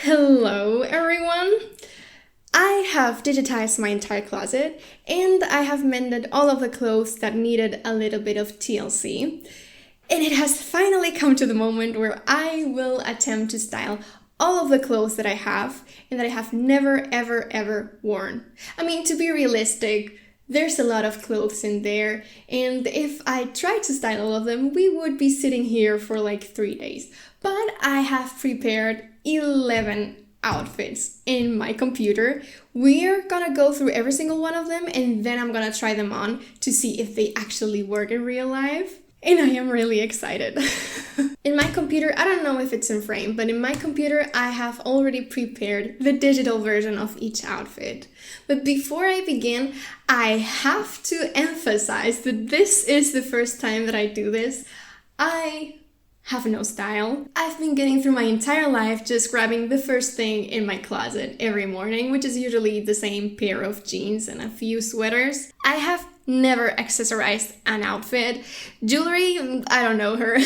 Hello, everyone! I have digitized my entire closet and I have mended all of the clothes that needed a little bit of TLC. And it has finally come to the moment where I will attempt to style all of the clothes that I have and that I have never, ever worn. I mean, to be realistic, there's a lot of clothes in there, and if I tried to style all of them, we would be sitting here for like 3 days. But I have prepared 11 outfits in my computer. We're gonna go through every single one of them, and then I'm gonna try them on to see if they actually work in real life. And I am really excited. In my computer, I don't know if it's in frame, but in my computer, I have already prepared the digital version of each outfit. But before I begin, I have to emphasize that this is the first time that I do this. I have no style. I've been getting through my entire life just grabbing the first thing in my closet every morning, which is usually the same pair of jeans and a few sweaters. I have never accessorized an outfit. Jewelry, I don't know her.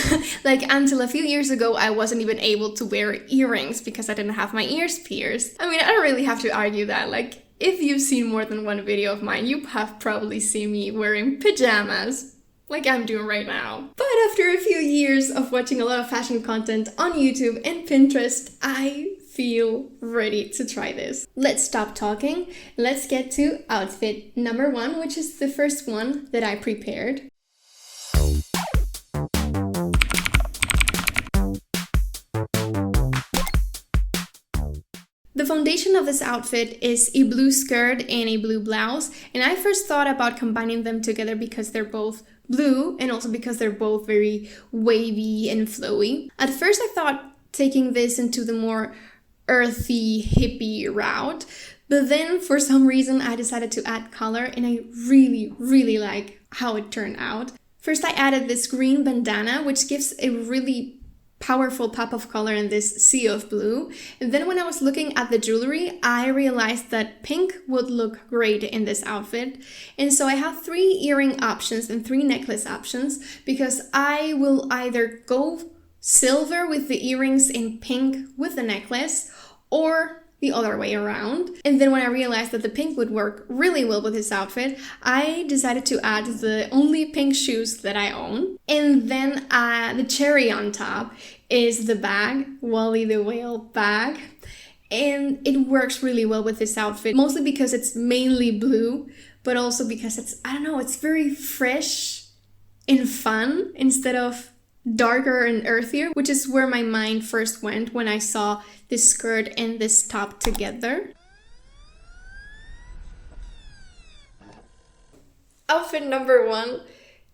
Like, until a few years ago, I wasn't even able to wear earrings because I didn't have my ears pierced. I mean, I don't really have to argue that. Like, if you've seen more than one video of mine, you have probably seen me wearing pajamas, like I'm doing right now. But after a few years of watching a lot of fashion content on YouTube and Pinterest, I feel ready to try this. Let's stop talking. Let's get to outfit number 1, which is the first one that I prepared. The foundation of this outfit is a blue skirt and a blue blouse, and I first thought about combining them together because they're both blue and also because they're both very wavy and flowy. At first I thought taking this into the more earthy, hippie route, but then for some reason I decided to add color, and I really like how it turned out. First I added this green bandana, which gives a really powerful pop of color in this sea of blue. And then when I was looking at the jewelry, I realized that pink would look great in this outfit. And so I have 3 earring options and 3 necklace options, because I will either go silver with the earrings and pink with the necklace, or the other way around. And then when I realized that the pink would work really well with this outfit, I decided to add the only pink shoes that I own. And then the cherry on top is the bag, Wally the Whale bag. And it works really well with this outfit, mostly because it's mainly blue, but also because it's, I don't know, it's very fresh and fun instead of darker and earthier, which is where my mind first went when I saw this skirt and this top together. Outfit number 1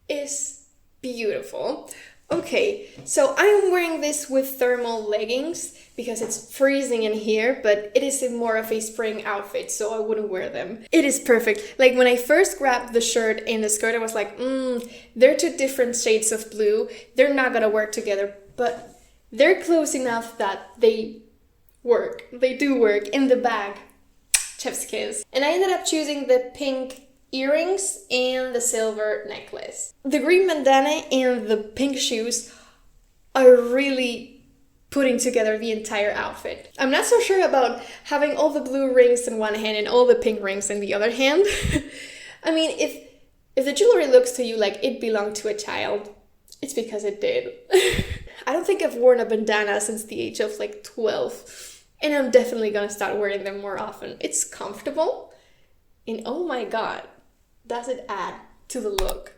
is beautiful. Okay, so I'm wearing this with thermal leggings because it's freezing in here, but it is more of a spring outfit, so I wouldn't wear them. It is perfect. Like, when I first grabbed the shirt and the skirt, I was like, they're 2 different shades of blue. They're not gonna work together, but they're close enough that they work. They do work. In the bag, chef's kiss. And I ended up choosing the pink earrings and the silver necklace. The green bandana and the pink shoes are really putting together the entire outfit. I'm not so sure about having all the blue rings in one hand and all the pink rings in the other hand. I mean, if the jewelry looks to you like it belonged to a child, it's because it did. I don't think I've worn a bandana since the age of like 12, and I'm definitely gonna start wearing them more often. It's comfortable, and oh my god, does it add to the look.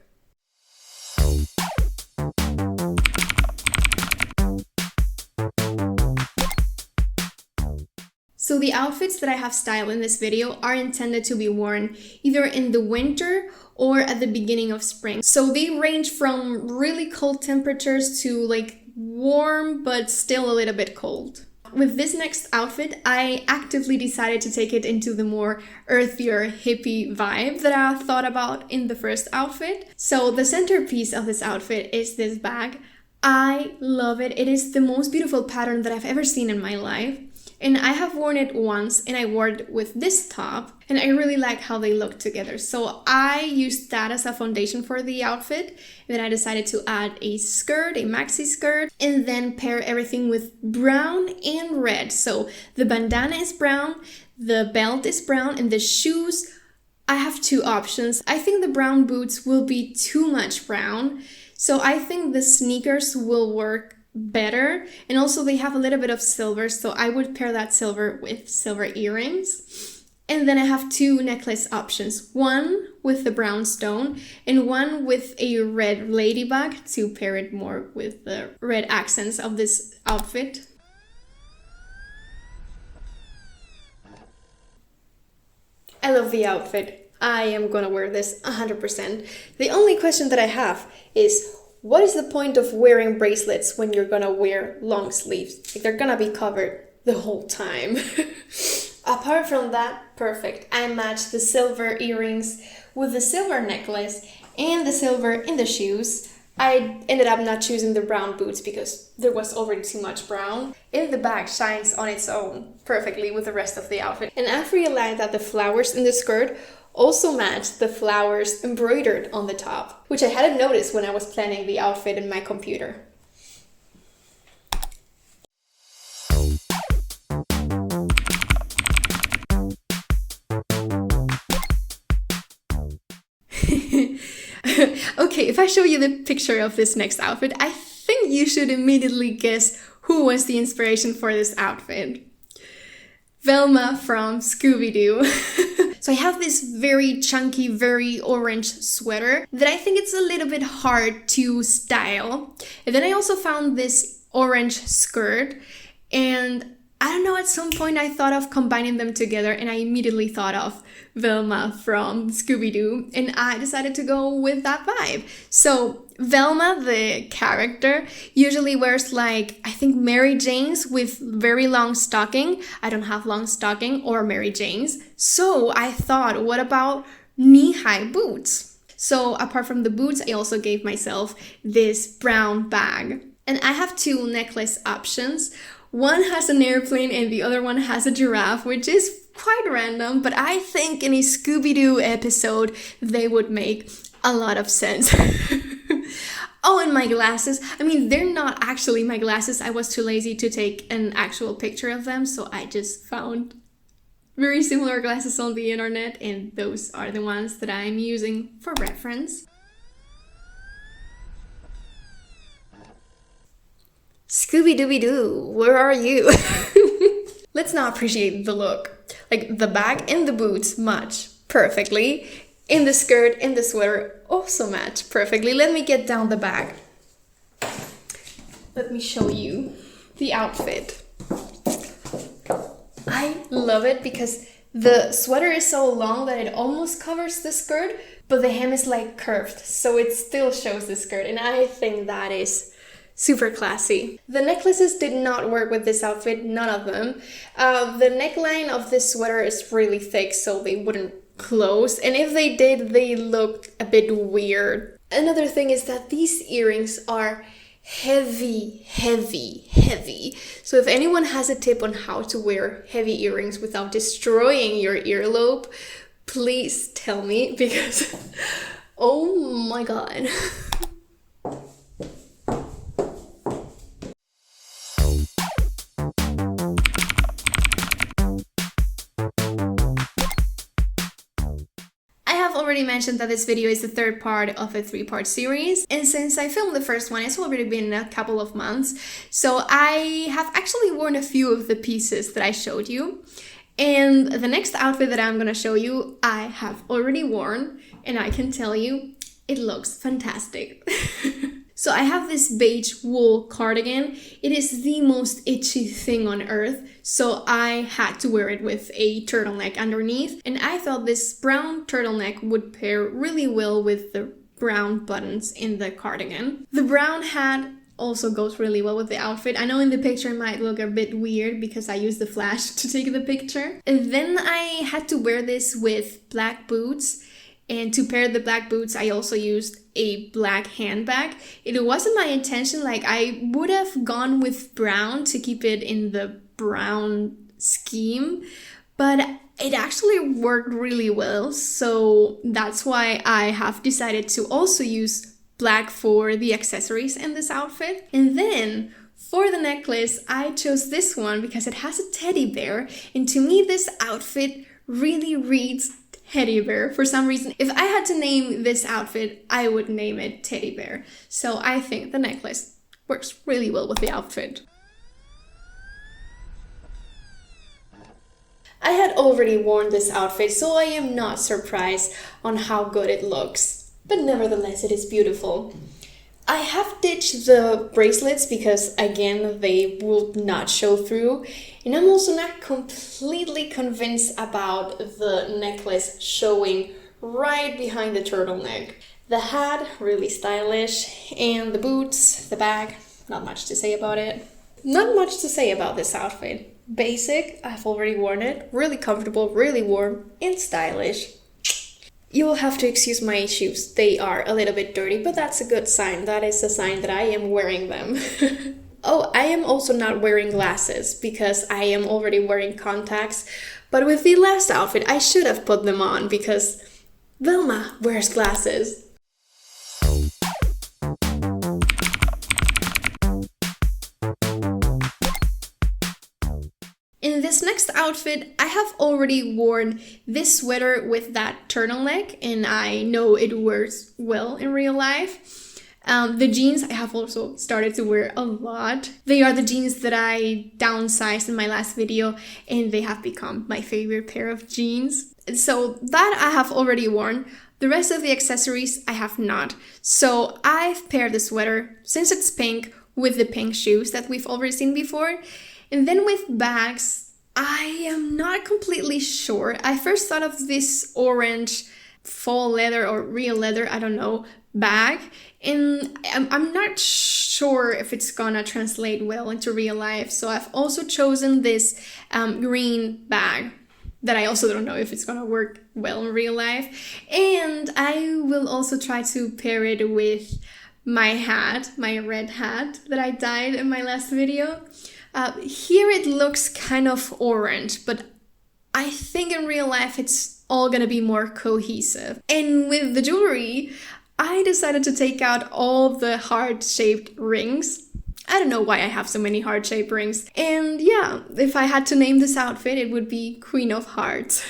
So the outfits that I have styled in this video are intended to be worn either in the winter or at the beginning of spring. So they range from really cold temperatures to like warm but still a little bit cold. With this next outfit, I actively decided to take it into the more earthier, hippie vibe that I thought about in the first outfit. So the centerpiece of this outfit is this bag. I love it. It is the most beautiful pattern that I've ever seen in my life. And I have worn it once, and I wore it with this top, and I really like how they look together. So I used that as a foundation for the outfit, and then I decided to add a skirt, a maxi skirt, and then pair everything with brown and red. So the bandana is brown, the belt is brown, and the shoes, I have two options. I think the brown boots will be too much brown, so I think the sneakers will work better, and also they have a little bit of silver, so I would pair that silver with silver earrings. And then I have two necklace options, one with the brown stone and one with a red ladybug to pair it more with the red accents of this outfit. I love the outfit. I am gonna wear this 100%. The only question that I have is, what is the point of wearing bracelets when you're gonna wear long sleeves? Like, they're gonna be covered the whole time. Apart from that, perfect. I matched the silver earrings with the silver necklace and the silver in the shoes. I ended up not choosing the brown boots because there was already too much brown. And the bag shines on its own perfectly with the rest of the outfit. And I've realized that the flowers in the skirt also match the flowers embroidered on the top, which I hadn't noticed when I was planning the outfit in my computer. Okay, if I show you the picture of this next outfit, I think you should immediately guess who was the inspiration for this outfit. Velma from Scooby-Doo. So I have this very chunky, very orange sweater that I think it's a little bit hard to style. And then I also found this orange skirt, and I don't know, at some point I thought of combining them together, and I immediately thought of Velma from Scooby-Doo, and I decided to go with that vibe. So Velma, the character, usually wears like, I think, Mary Jane's with very long stocking. I don't have long stocking or Mary Jane's. So I thought, what about knee-high boots? So apart from the boots, I also gave myself this brown bag. And I have two necklace options. One has an airplane and the other one has a giraffe, which is quite random, but I think in a Scooby-Doo episode, they would make a lot of sense. Oh, and my glasses. I mean, they're not actually my glasses. I was too lazy to take an actual picture of them, so I just found very similar glasses on the internet, and those are the ones that I'm using for reference. Scooby-Dooby-Doo, where are you? Let's now appreciate the look. Like, the bag and the boots match perfectly. In the skirt and the sweater also match perfectly. Let me get down the bag. Let me show you the outfit. I love it because the sweater is so long that it almost covers the skirt, but the hem is like curved, so it still shows the skirt, and I think that is super classy. The necklaces did not work with this outfit, none of them. The neckline of this sweater is really thick, so they wouldn't close, and if they did, they looked a bit weird. Another thing is that these earrings are heavy. So if anyone has a tip on how to wear heavy earrings without destroying your earlobe, please tell me, because oh my god. Already mentioned that this video is the third part of a 3-part series, and since I filmed the first one, it's already been a couple of months, so I have actually worn a few of the pieces that I showed you, and the next outfit that I'm gonna show you I have already worn, and I can tell you it looks fantastic. So I have this beige wool cardigan. It is the most itchy thing on earth, so I had to wear it with a turtleneck underneath, and I thought this brown turtleneck would pair really well with the brown buttons in the cardigan. The brown hat also goes really well with the outfit. I know in the picture it might look a bit weird because I used the flash to take the picture. And then I had to wear this with black boots. And to pair the black boots, I also used a black handbag. It wasn't my intention, like I would have gone with brown to keep it in the brown scheme, but it actually worked really well. So that's why I have decided to also use black for the accessories in this outfit. And then for the necklace, I chose this one because it has a teddy bear. And to me, this outfit really reads teddy bear for some reason. If I had to name this outfit, I would name it teddy bear. So I think the necklace works really well with the outfit. I had already worn this outfit, so I am not surprised on how good it looks. But nevertheless, it is beautiful. I have ditched the bracelets because, again, they will not show through. And I'm also not completely convinced about the necklace showing right behind the turtleneck. The hat, really stylish. And the boots, the bag, not much to say about it. Not much to say about this outfit. Basic, I've already worn it. Really comfortable, really warm, and stylish. You will have to excuse my shoes. They are a little bit dirty, but that's a good sign. That is a sign that I am wearing them. Oh, I am also not wearing glasses because I am already wearing contacts. But with the last outfit, I should have put them on because Velma wears glasses. In this next outfit, I have already worn this sweater with that turtleneck, and I know it wears well in real life. The jeans I have also started to wear a lot. They are the jeans that I downsized in my last video, and they have become my favorite pair of jeans. So that I have already worn. The rest of the accessories I have not. So I've paired the sweater, since it's pink, with the pink shoes that we've already seen before. And then with bags, I am not completely sure. I first thought of this orange faux leather or real leather, I don't know, bag. And I'm not sure if it's gonna translate well into real life. So I've also chosen this green bag that I also don't know if it's gonna work well in real life. And I will also try to pair it with my hat, my red hat that I dyed in my last video. Here it looks kind of orange, but I think in real life it's all gonna be more cohesive. And with the jewelry, I decided to take out all the heart-shaped rings. I don't know why I have so many heart-shaped rings. And yeah, if I had to name this outfit, it would be Queen of Hearts.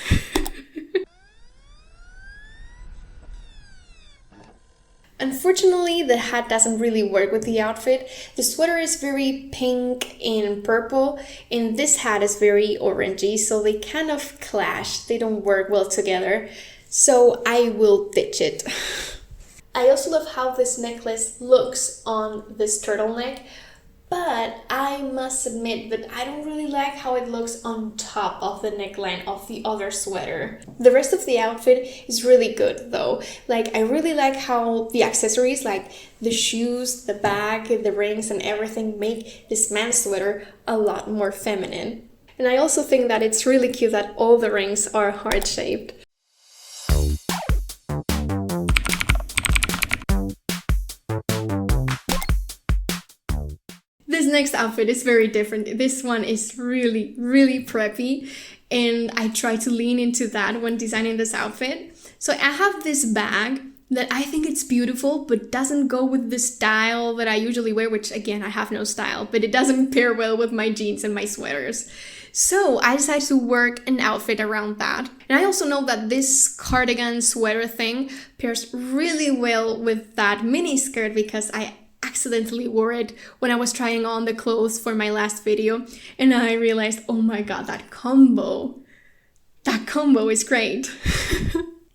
Unfortunately, the hat doesn't really work with the outfit. The sweater is very pink and purple, and this hat is very orangey, so they kind of clash. They don't work well together, so I will ditch it. I also love how this necklace looks on this turtleneck, but I must admit that I don't really like how it looks on top of the neckline of the other sweater. The rest of the outfit is really good though. Like, I really like how the accessories, like the shoes, the bag, the rings and everything make this man's sweater a lot more feminine. And I also think that it's really cute that all the rings are heart-shaped. This next outfit is very different. This one is really, really preppy, and I try to lean into that when designing this outfit. So I have this bag that I think it's beautiful, but doesn't go with the style that I usually wear, which again, I have no style, but it doesn't pair well with my jeans and my sweaters. So I decided to work an outfit around that. And I also know that this cardigan sweater thing pairs really well with that mini skirt because I accidentally wore it when I was trying on the clothes for my last video, and I realized, oh my god, that combo is great.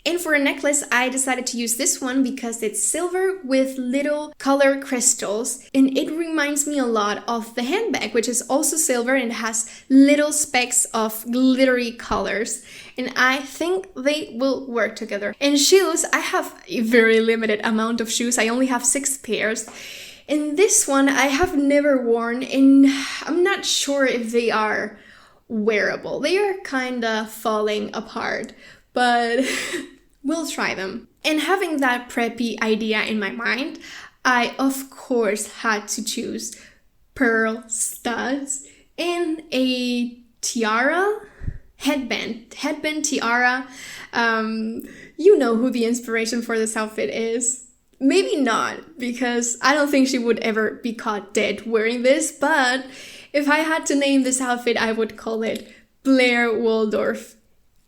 And for a necklace, I decided to use this one because it's silver with little color crystals, and it reminds me a lot of the handbag, which is also silver and has little specks of glittery colors, and I think they will work together. And shoes, I have a very limited amount of shoes. I only have 6 pairs. And this one I have never worn, and I'm not sure if they are wearable. They are kinda falling apart, but we'll try them. And having that preppy idea in my mind, I of course had to choose pearl studs and a tiara, headband tiara. You know who the inspiration for this outfit is. Maybe not, because I don't think she would ever be caught dead wearing this, but if I had to name this outfit, I would call it Blair Waldorf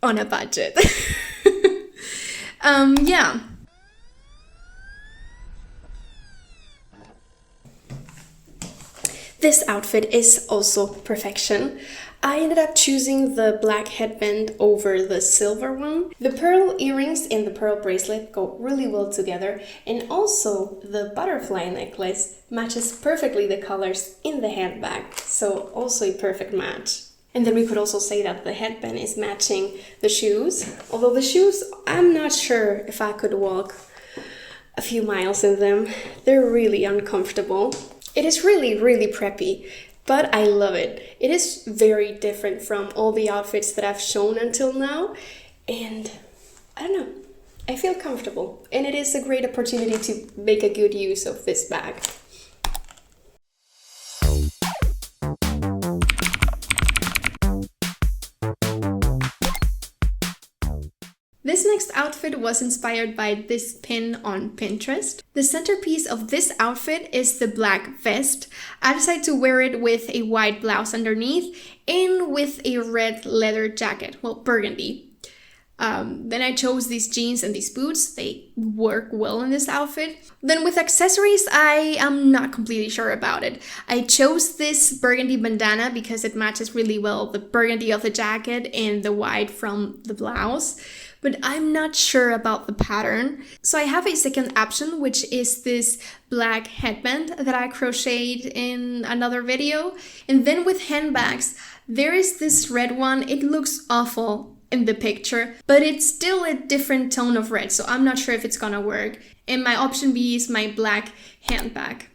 on a budget. Yeah. This outfit is also perfection. I ended up choosing the black headband over the silver one. The pearl earrings and the pearl bracelet go really well together, and also the butterfly necklace matches perfectly the colors in the handbag, so also a perfect match. And then we could also say that the headband is matching the shoes, although the shoes, I'm not sure if I could walk a few miles in them. They're really uncomfortable. It is really, really preppy, but I love it. It is very different from all the outfits that I've shown until now, and I don't know, I feel comfortable, and it is a great opportunity to make a good use of this bag. This next outfit was inspired by this pin on Pinterest. The centerpiece of this outfit is the black vest. I decided to wear it with a white blouse underneath and with a red leather jacket, well, burgundy. Then I chose these jeans and these boots. They work well in this outfit. Then with accessories, I am not completely sure about it. I chose this burgundy bandana because it matches really well the burgundy of the jacket and the white from the blouse. But I'm not sure about the pattern. So I have a second option, which is this black headband that I crocheted in another video. And then with handbags, there is this red one. It looks awful in the picture, but it's still a different tone of red, so I'm not sure if it's gonna work. And my option B is my black handbag.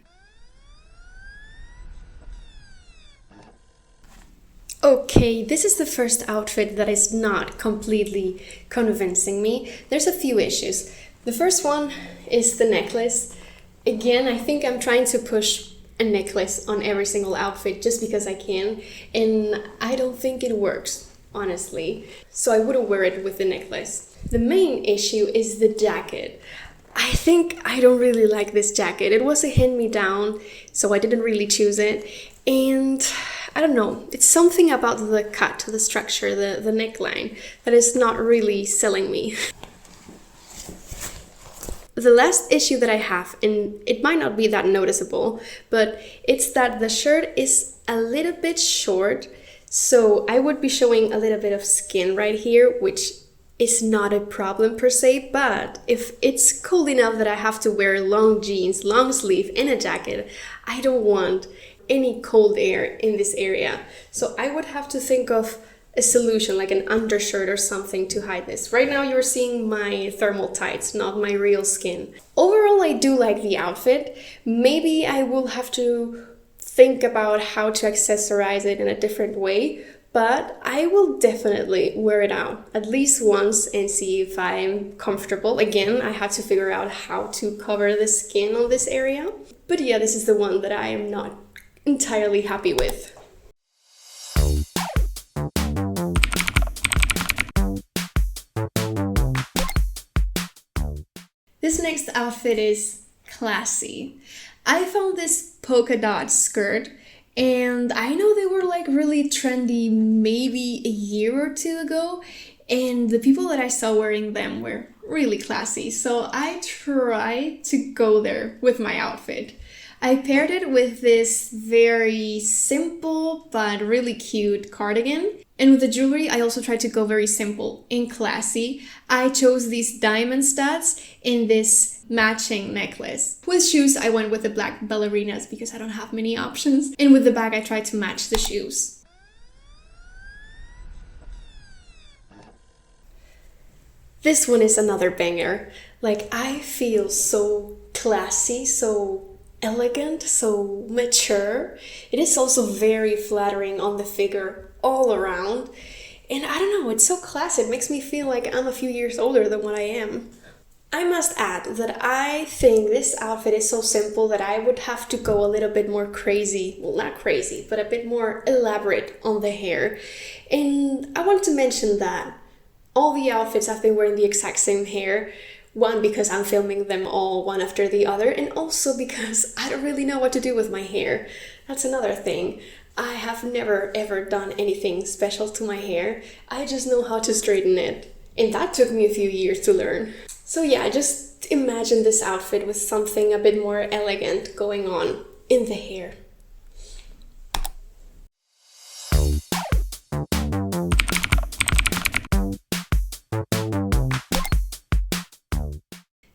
Okay, this is the first outfit that is not completely convincing me. There's a few issues. The first one is the necklace. Again, I think I'm trying to push a necklace on every single outfit just because I can, and I don't think it works, honestly. So I wouldn't wear it with the necklace. The main issue is the jacket. I think I don't really like this jacket. It was a hand-me-down, so I didn't really choose it. And I don't know, it's something about the cut, the structure, the neckline that is not really selling me. The last issue that I have, and it might not be that noticeable, but it's that the shirt is a little bit short, so I would be showing a little bit of skin right here, which is not a problem per se, but if it's cold enough that I have to wear long jeans, long sleeve, and a jacket, I don't want any cold air in this area. So I would have to think of a solution, like an undershirt or something to hide this. Right now you're seeing my thermal tights, not my real skin. Overall, I do like the outfit. Maybe I will have to think about how to accessorize it in a different way, but I will definitely wear it out at least once and see if I'm comfortable. Again, I have to figure out how to cover the skin on this area. But yeah, this is the one that I am not entirely happy with. This next outfit is classy. I found this polka dot skirt, and I know they were like really trendy maybe a year or two ago, and the people that I saw wearing them were really classy, so I tried to go there with my outfit. I paired it with this very simple but really cute cardigan. And with the jewelry, I also tried to go very simple and classy. I chose these diamond studs in this matching necklace. With shoes, I went with the black ballerinas because I don't have many options. And with the bag, I tried to match the shoes. This one is another banger. Like, I feel so classy, so elegant, so mature. It is also very flattering on the figure all around. And I don't know, it's so classy. It makes me feel like I'm a few years older than what I am. I must add that I think this outfit is so simple that I would have to go a little bit more crazy, well, not crazy, but a bit more elaborate on the hair. And I want to mention that all the outfits I've been wearing the exact same hair. One, because I'm filming them all one after the other, and also because I don't really know what to do with my hair. That's another thing. I have never ever done anything special to my hair. I just know how to straighten it. And that took me a few years to learn. So yeah, just imagine this outfit with something a bit more elegant going on in the hair.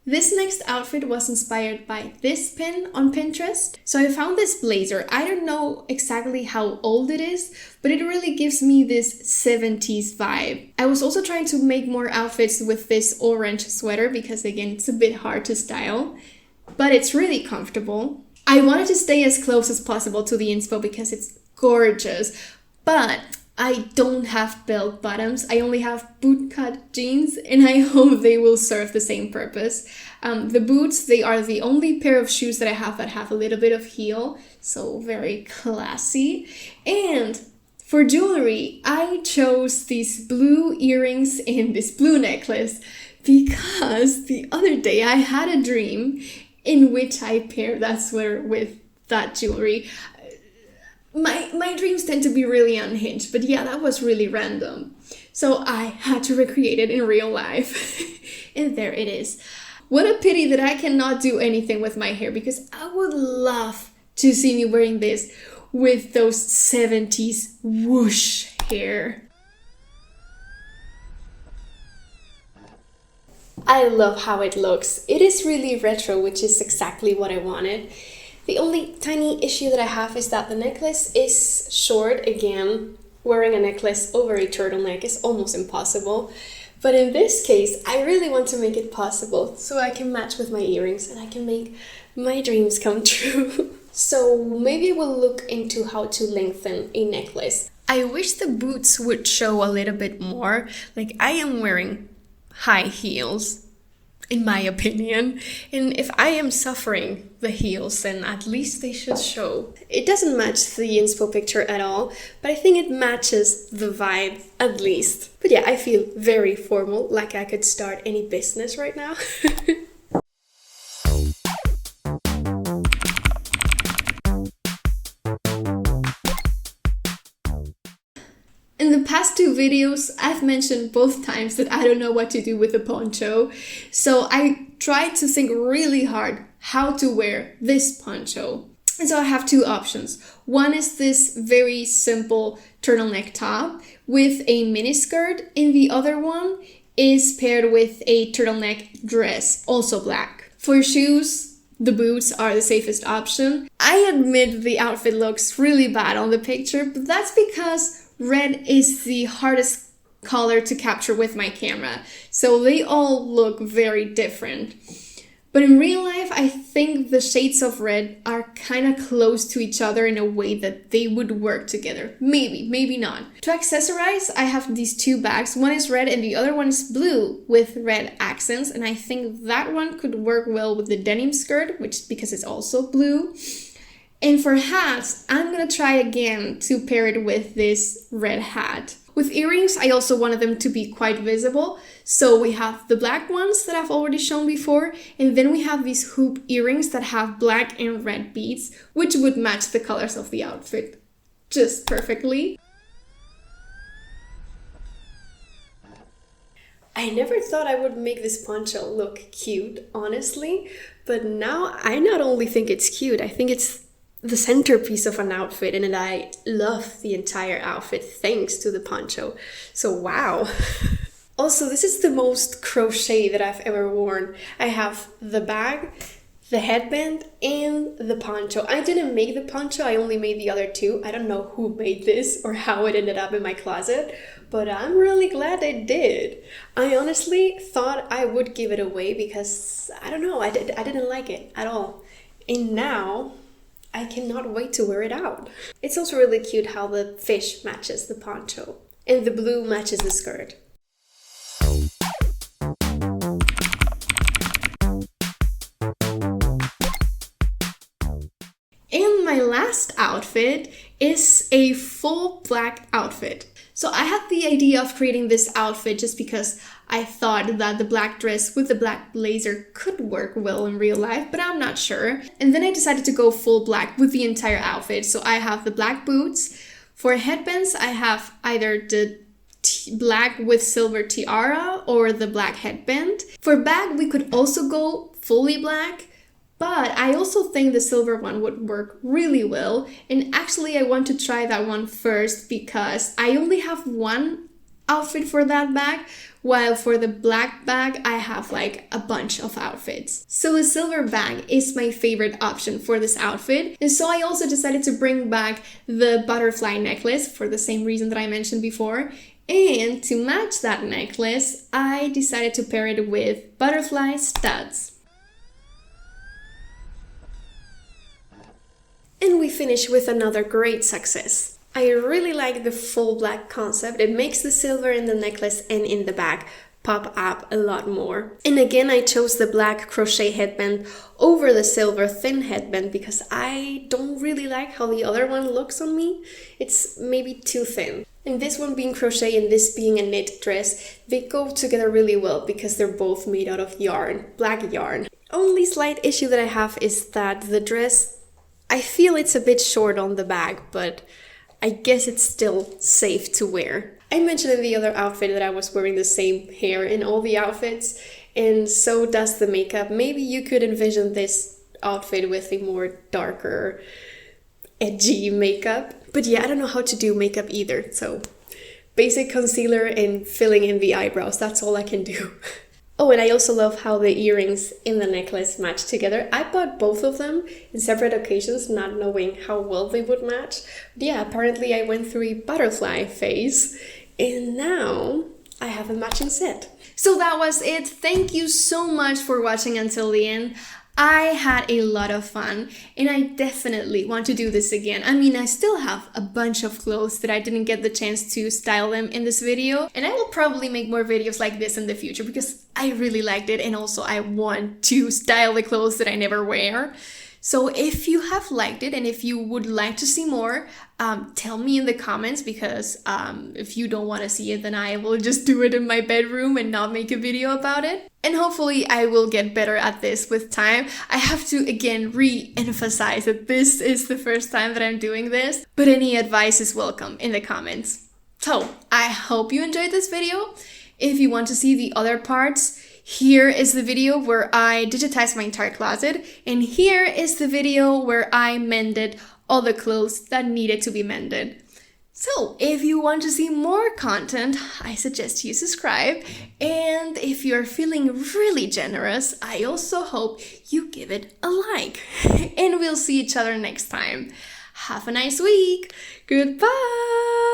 This next outfit was inspired by this pin on Pinterest. So I found this blazer. I don't know exactly how old it is, but it really gives me this 70s vibe. I was also trying to make more outfits with this orange sweater because again, it's a bit hard to style, but it's really comfortable. I wanted to stay as close as possible to the inspo because it's gorgeous, but I don't have belt bottoms. I only have bootcut jeans, and I hope they will serve the same purpose. The boots, they are the only pair of shoes that I have that have a little bit of heel, so very classy. And for jewelry, I chose these blue earrings and this blue necklace because the other day I had a dream in which I paired that sweater with that jewelry. My dreams tend to be really unhinged, but yeah, that was really random. So I had to recreate it in real life. And there it is. What a pity that I cannot do anything with my hair, because I would love to see me wearing this with those 70s whoosh hair. I love how it looks. It is really retro, which is exactly what I wanted. The only tiny issue that I have is that the necklace is short. Again, wearing a necklace over a turtleneck is almost impossible. But in this case, I really want to make it possible so I can match with my earrings and I can make my dreams come true. So maybe I will look into how to lengthen a necklace. I wish the boots would show a little bit more. Like, I am wearing high heels, in my opinion, and if I am suffering the heels, then at least they should show. It doesn't match the inspo picture at all, but I think it matches the vibe at least. But yeah, I feel very formal, like I could start any business right now. In the past two videos, I've mentioned both times that I don't know what to do with a poncho. So I tried to think really hard how to wear this poncho. And so I have two options. One is this very simple turtleneck top with a mini skirt, and the other one is paired with a turtleneck dress, also black. For shoes, the boots are the safest option. I admit the outfit looks really bad on the picture, but that's because red is the hardest color to capture with my camera, so they all look very different. But in real life, I think the shades of red are kind of close to each other in a way that they would work together. Maybe, maybe not. To accessorize, I have these two bags. One is red and the other one is blue with red accents, and I think that one could work well with the denim skirt, which because it's also blue. And for hats, I'm gonna try again to pair it with this red hat. With earrings, I also wanted them to be quite visible. So we have the black ones that I've already shown before, and then we have these hoop earrings that have black and red beads, which would match the colors of the outfit just perfectly. I never thought I would make this poncho look cute, honestly, but now I not only think it's cute, I think it's the centerpiece of an outfit, and I love the entire outfit thanks to the poncho. So wow. Also, this is the most crochet that I've ever worn. I have the bag, the headband, and the poncho. I didn't make the poncho, I only made the other two. I don't know who made this or how it ended up in my closet, but I'm really glad I did. I honestly thought I would give it away because, I don't know, I didn't like it at all. And now I cannot wait to wear it out. It's also really cute how the fish matches the poncho and the blue matches the skirt. outfit is a full black outfit. So I had the idea of creating this outfit just because I thought that the black dress with the black blazer could work well in real life, but I'm not sure. And then I decided to go full black with the entire outfit. So I have the black boots. For headbands, I have either the black with silver tiara or the black headband. For bag, we could also go fully black, but I also think the silver one would work really well. And actually, I want to try that one first because I only have one outfit for that bag, while for the black bag, I have like a bunch of outfits. So the silver bag is my favorite option for this outfit. And so I also decided to bring back the butterfly necklace for the same reason that I mentioned before. And to match that necklace, I decided to pair it with butterfly studs. And we finish with another great success. I really like the full black concept. It makes the silver in the necklace and in the bag pop up a lot more. And again, I chose the black crochet headband over the silver thin headband because I don't really like how the other one looks on me. It's maybe too thin. And this one being crochet and this being a knit dress, they go together really well because they're both made out of yarn, black yarn. Only slight issue that I have is that the dress, I feel it's a bit short on the bag, but I guess it's still safe to wear. I mentioned in the other outfit that I was wearing the same hair in all the outfits, and so does the makeup. Maybe you could envision this outfit with a more darker, edgy makeup. But yeah, I don't know how to do makeup either, so basic concealer and filling in the eyebrows, that's all I can do. Oh, and I also love how the earrings in the necklace match together. I bought both of them in separate occasions, not knowing how well they would match. But yeah, apparently I went through a butterfly phase, and now I have a matching set. So that was it. Thank you so much for watching until the end. I had a lot of fun and I definitely want to do this again. I mean, I still have a bunch of clothes that I didn't get the chance to style them in this video, and I will probably make more videos like this in the future because I really liked it, and also I want to style the clothes that I never wear. So if you have liked it and if you would like to see more, tell me in the comments, because if you don't want to see it, then I will just do it in my bedroom and not make a video about it. And hopefully I will get better at this with time. I have to again re-emphasize that this is the first time that I'm doing this, but any advice is welcome in the comments. So I hope you enjoyed this video. If you want to see the other parts, here is the video where I digitized my entire closet, and here is the video where I mended all the clothes that needed to be mended. So if you want to see more content, I suggest you subscribe, and if you're feeling really generous, I also hope you give it a like. And we'll see each other next time. Have a nice week. Goodbye!